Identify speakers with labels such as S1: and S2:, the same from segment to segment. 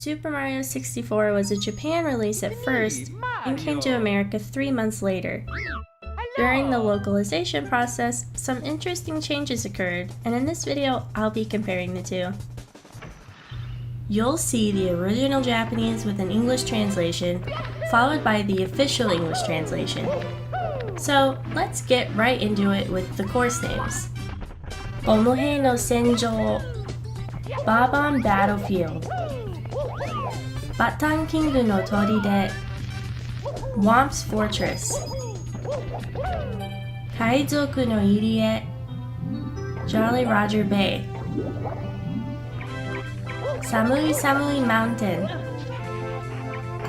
S1: Super Mario 64 was a Japan release at first and came to America 3 months later. During the localization process, some interesting changes occurred, and in this video, I'll be comparing the two. You'll see the original Japanese with an English translation, followed by the official English translation. So let's get right into it with the course names. Omohe no Senjou, Baban Battlefield, Batan King no Toride, Womp's Fortress, Kaizoku no Irie, Jolly Roger Bay, Samui Samui Mountain,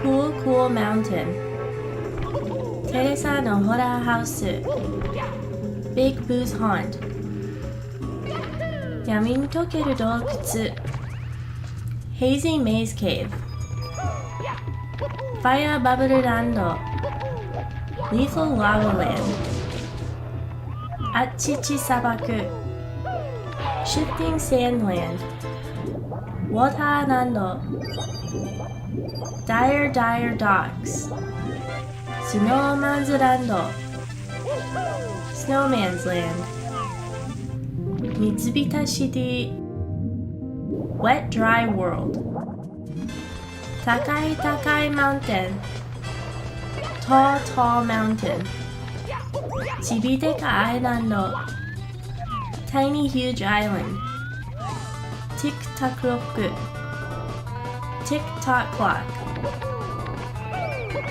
S1: Cool Cool Mountain, Teresa no Horror House, Big Boo's Haunt, Yami ni Tokeru Doukutsu, Hazy Maze Cave, Fire Bubble Lando, Lethal Lava Land, Achichi Sabaku, Shifting Sand Land, Water Lando, Dire Dire Docks, Snowman's Lando, Snowman's Land, Mitsubita City, Wet Dry World, Takai Takai Mountain, Tall Tall Mountain, Chibideka Island, Tiny Huge Island, Tick Tock Rock, Tick Tock Clock,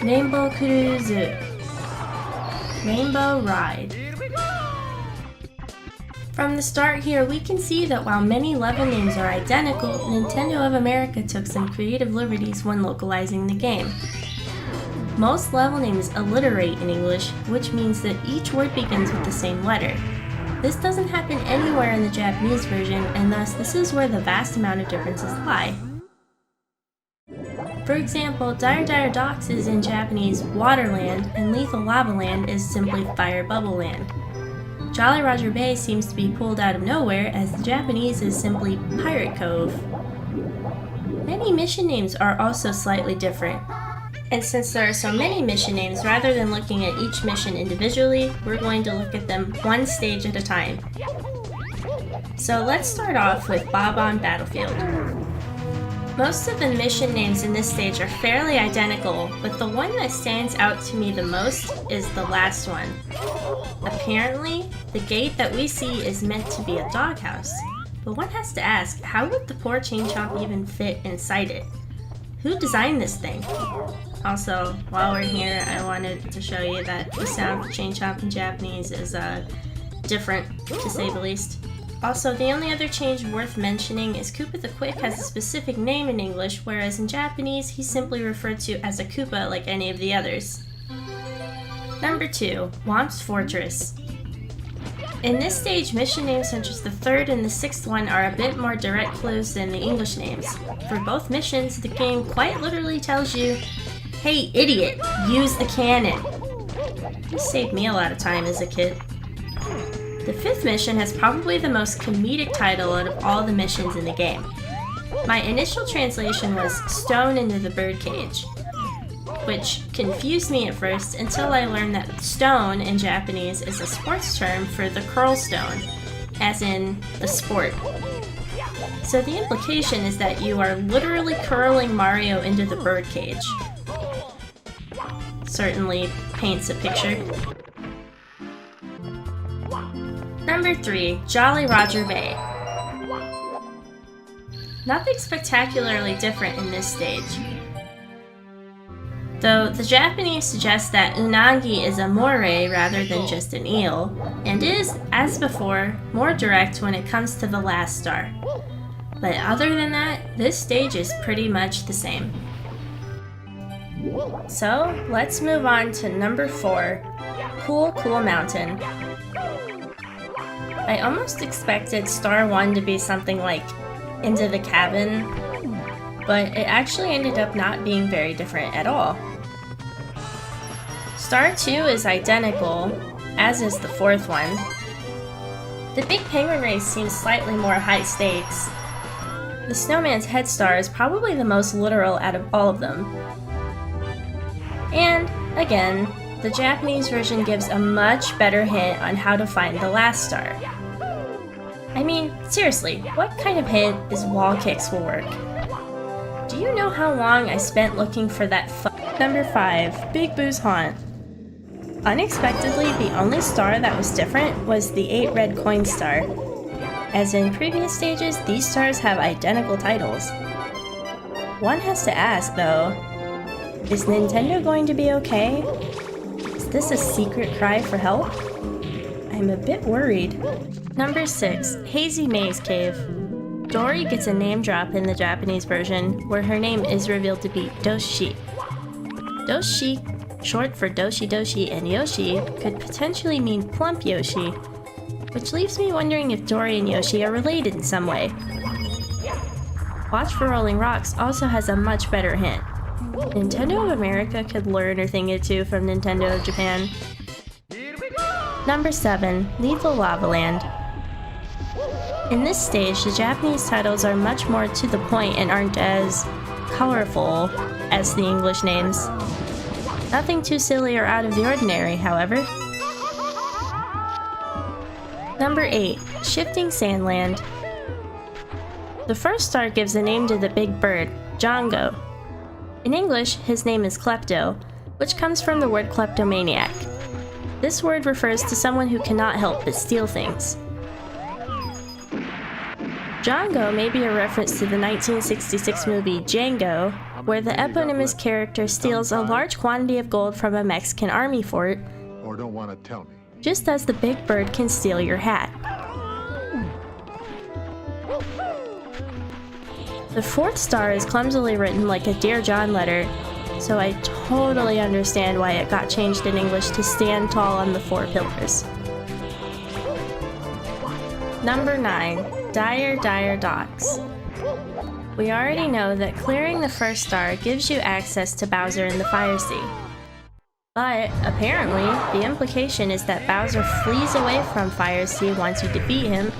S1: Rainbow Cruise, Rainbow Ride. From the start here, we can see that while many level names are identical, Nintendo of America took some creative liberties when localizing the game. Most level names alliterate in English, which means that each word begins with the same letter. This doesn't happen anywhere in the Japanese version, and thus this is where the vast amount of differences lie. For example, Dire Dire Docks is in Japanese Waterland, and Lethal Lava Land is simply Fire Bubble Land. Jolly Roger Bay seems to be pulled out of nowhere, as the Japanese is simply Pirate Cove. Many mission names are also slightly different. And since there are so many mission names, rather than looking at each mission individually, we're going to look at them one stage at a time. So let's start off with Baban Battlefield. Most of the mission names in this stage are fairly identical, but the one that stands out to me the most is the last one. Apparently, the gate that we see is meant to be a doghouse, but one has to ask, how would the poor Chain Chomp even fit inside it? Who designed this thing? Also, while we're here, I wanted to show you that the sound of Chain Chomp in Japanese is different, to say the least. Also, the only other change worth mentioning is Koopa the Quick has a specific name in English, whereas in Japanese, he's simply referred to as a Koopa like any of the others. Number 2, Womp's Fortress. In this stage, mission names such as the third and the sixth one are a bit more direct clues than the English names. For both missions, the game quite literally tells you, "Hey idiot, use the cannon." This saved me a lot of time as a kid. The fifth mission has probably the most comedic title out of all the missions in the game. My initial translation was "Stone into the Birdcage," which confused me at first until I learned that stone in Japanese is a sports term for the curl stone, as in the sport. So the implication is that you are literally curling Mario into the birdcage. Certainly paints a picture. Number 3, Jolly Roger Bay. Nothing spectacularly different in this stage, though the Japanese suggest that unagi is a moray rather than just an eel, and is, as before, more direct when it comes to the last star. But other than that, this stage is pretty much the same. So, let's move on to number 4, Cool Cool Mountain. I almost expected Star 1 to be something like Into the Cabin, but it actually ended up not being very different at all. Star 2 is identical, as is the fourth one. The Big Penguin race seems slightly more high stakes. The snowman's head star is probably the most literal out of all of them. And, again, the Japanese version gives a much better hint on how to find the last star. I mean, seriously, what kind of hint is wall kicks will work? Do you know how long I spent looking for that Number 5. Big Boo's Haunt. Unexpectedly, the only star that was different was the 8 red coin star. As in previous stages, these stars have identical titles. One has to ask, though, is Nintendo going to be okay? Is this a secret cry for help? I'm a bit worried. Number 6. Hazy Maze Cave. Dory gets a name drop in the Japanese version, where her name is revealed to be Doshi. Doshi, short for Doshi Doshi and Yoshi, could potentially mean Plump Yoshi, which leaves me wondering if Dory and Yoshi are related in some way. Watch for Rolling Rocks also has a much better hint. Nintendo of America could learn a thing or two from Nintendo of Japan. Number 7. Lethal Lava Land. In this stage, the Japanese titles are much more to the point and aren't as colorful as the English names. Nothing too silly or out of the ordinary, however. Number 8. Shifting Sandland. The first star gives a name to the big bird, Django. In English, his name is Klepto, which comes from the word kleptomaniac. This word refers to someone who cannot help but steal things. Django may be a reference to the 1966 movie Django, where the eponymous character steals a large quantity of gold from a Mexican army fort,
S2: or don't want to tell me.
S1: Just as the big bird can steal your hat. The fourth star is clumsily written like a Dear John letter, so I totally understand why it got changed in English to stand tall on the 4 pillars. Number 9. Dire Docks. We already know that clearing the first star gives you access to Bowser in the Fire Sea. But, apparently, the implication is that Bowser flees away from Fire Sea once you defeat him,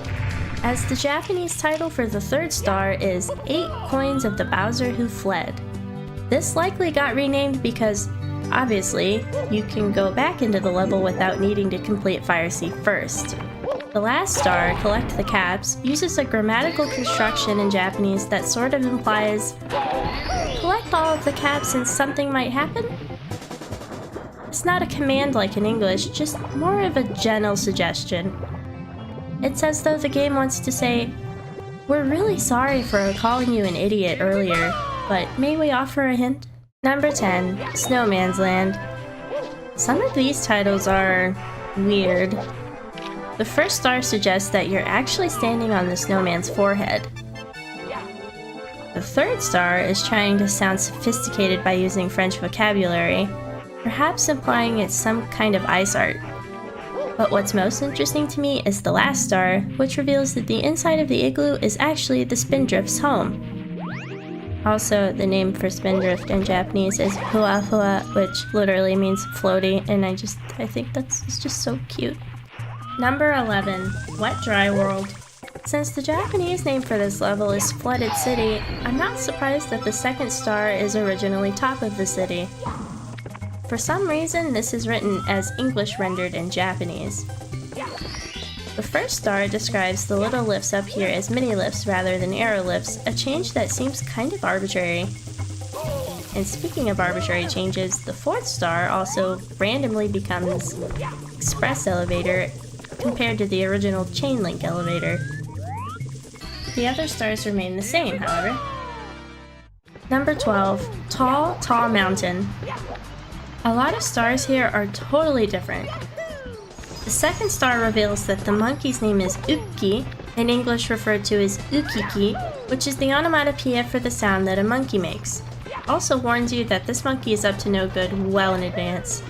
S1: as the Japanese title for the third star is 8 Coins of the Bowser Who Fled. This likely got renamed because, obviously, you can go back into the level without needing to complete Fire Sea first. The last star, Collect the Caps, uses a grammatical construction in Japanese that sort of implies, collect all of the caps and something might happen? It's not a command like in English, just more of a gentle suggestion. It's as though the game wants to say, we're really sorry for calling you an idiot earlier, but may we offer a hint? Number 10. Snowman's Land. Some of these titles are weird. The first star suggests that you're actually standing on the snowman's forehead. The third star is trying to sound sophisticated by using French vocabulary, perhaps implying it's some kind of ice art. But what's most interesting to me is the last star, which reveals that the inside of the igloo is actually the Spindrift's home. Also, the name for Spindrift in Japanese is hua hua, which literally means floaty, and I think it's just so cute. Number 11. Wet Dry World. Since the Japanese name for this level is Flooded City, I'm not surprised that the second star is originally top of the city. For some reason, this is written as English rendered in Japanese. The first star describes the little lifts up here as mini lifts rather than arrow lifts, a change that seems kind of arbitrary. And speaking of arbitrary changes, the fourth star also randomly becomes Express Elevator compared to the original Chain Link Elevator. The other stars remain the same, however. Number 12. Tall Mountain. A lot of stars here are totally different. The second star reveals that the monkey's name is Ukki, in English referred to as Ukiki, which is the onomatopoeia for the sound that a monkey makes. Also warns you that this monkey is up to no good well in advance.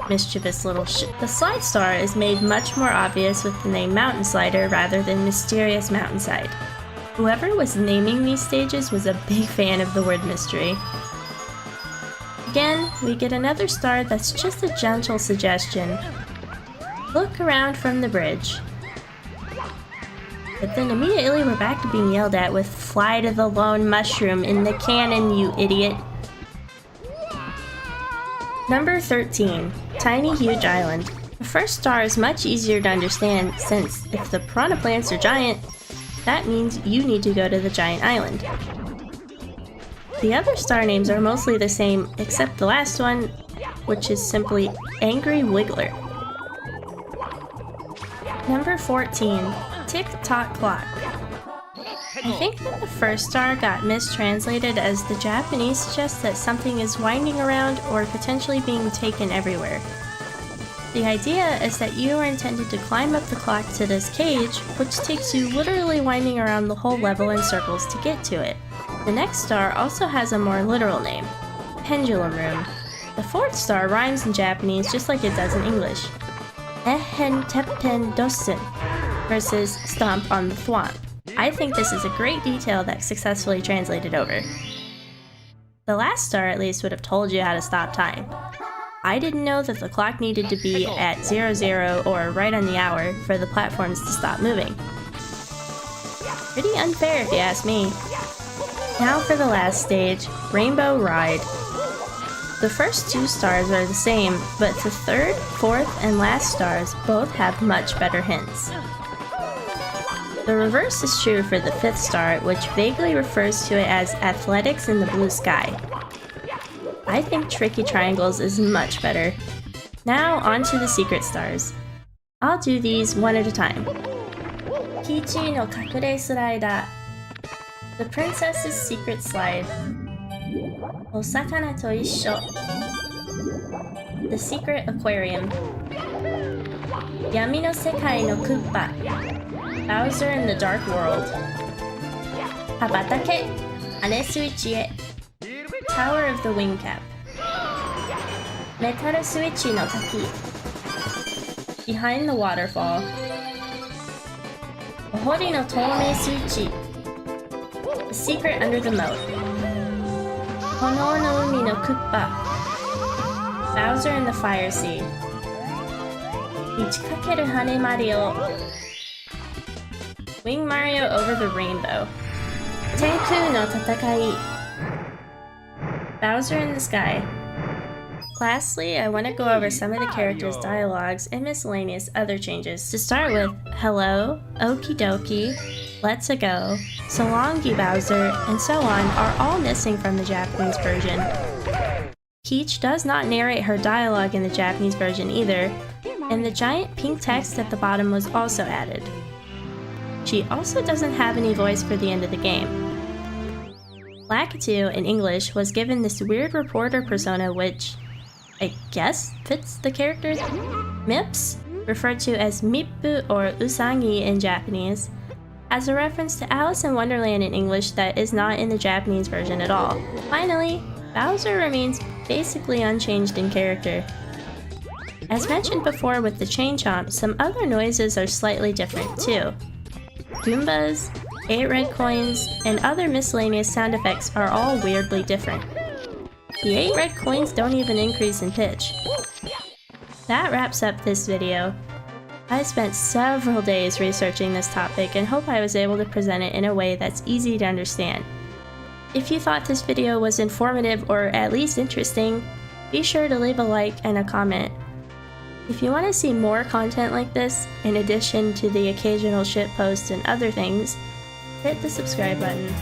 S1: Mischievous little shit. The slide star is made much more obvious with the name Mountain Slider rather than Mysterious Mountainside. Whoever was naming these stages was a big fan of the word mystery. Again, we get another star that's just a gentle suggestion. Look around from the bridge. But then immediately we're back to being yelled at with "Fly to the lone mushroom in the cannon, you idiot." Number 13. Tiny Huge Island. The first star is much easier to understand since if the piranha plants are giant, that means you need to go to the giant island. The other star names are mostly the same except the last one, which is simply Angry Wiggler. Number 14. Tick-Tock Clock. I think that the first star got mistranslated as the Japanese suggests that something is winding around or potentially being taken everywhere. The idea is that you are intended to climb up the clock to this cage, which takes you literally winding around the whole level in circles to get to it. The next star also has a more literal name, Pendulum Room. The fourth star rhymes in Japanese just like it does in English. Ehen teppen dossen versus Stomp on the Thwomp. I think this is a great detail that successfully translated over. The last star at least would have told you how to stop time. I didn't know that the clock needed to be at 00 or right on the hour for the platforms to stop moving. Pretty unfair if you ask me. Now for the last stage, Rainbow Ride. The first two stars are the same, but the third, fourth, and last stars both have much better hints. The reverse is true for the fifth star, which vaguely refers to it as athletics in the blue sky. I think Tricky Triangles is much better. Now on to the secret stars. I'll do these one at a time. Kichi no Kakure Slider. The Princess's Secret Slide. Osakana to Issho. The Secret Aquarium. Yami no Sekai no Koopa. Bowser in the Dark World. Habatake, Ane Suichi e. Tower of the Wingcap. Metaru Suichi no Taki. Behind the Waterfall. Ohori no Toumei Suichi. The Secret Under the Moat. Hono no Umi no Koopa. Bowser in the Fire Sea. Ichikakeru Hane Mario. Wing Mario over the Rainbow. Tenku no Tatakai. Bowser in the Sky. Lastly, I want to go over some of the characters' dialogues and miscellaneous other changes. To start with, hello, okie dokie, let's-a go, so longy Bowser, and so on are all missing from the Japanese version. Peach does not narrate her dialogue in the Japanese version either, and the giant pink text at the bottom was also added. She also doesn't have any voice for the end of the game. Lakitu, in English, was given this weird reporter persona which, I guess, fits the character. Mips, referred to as Mippu or Usangi in Japanese, has a reference to Alice in Wonderland in English that is not in the Japanese version at all. Finally, Bowser remains basically unchanged in character. As mentioned before with the Chain Chomp, some other noises are slightly different too. Goombas, 8 red coins, and other miscellaneous sound effects are all weirdly different. The 8 red coins don't even increase in pitch. That wraps up this video. I spent several days researching this topic and hope I was able to present it in a way that's easy to understand. If you thought this video was informative or at least interesting, be sure to leave a like and a comment. If you want to see more content like this, in addition to the occasional shitposts and other things, hit the subscribe button.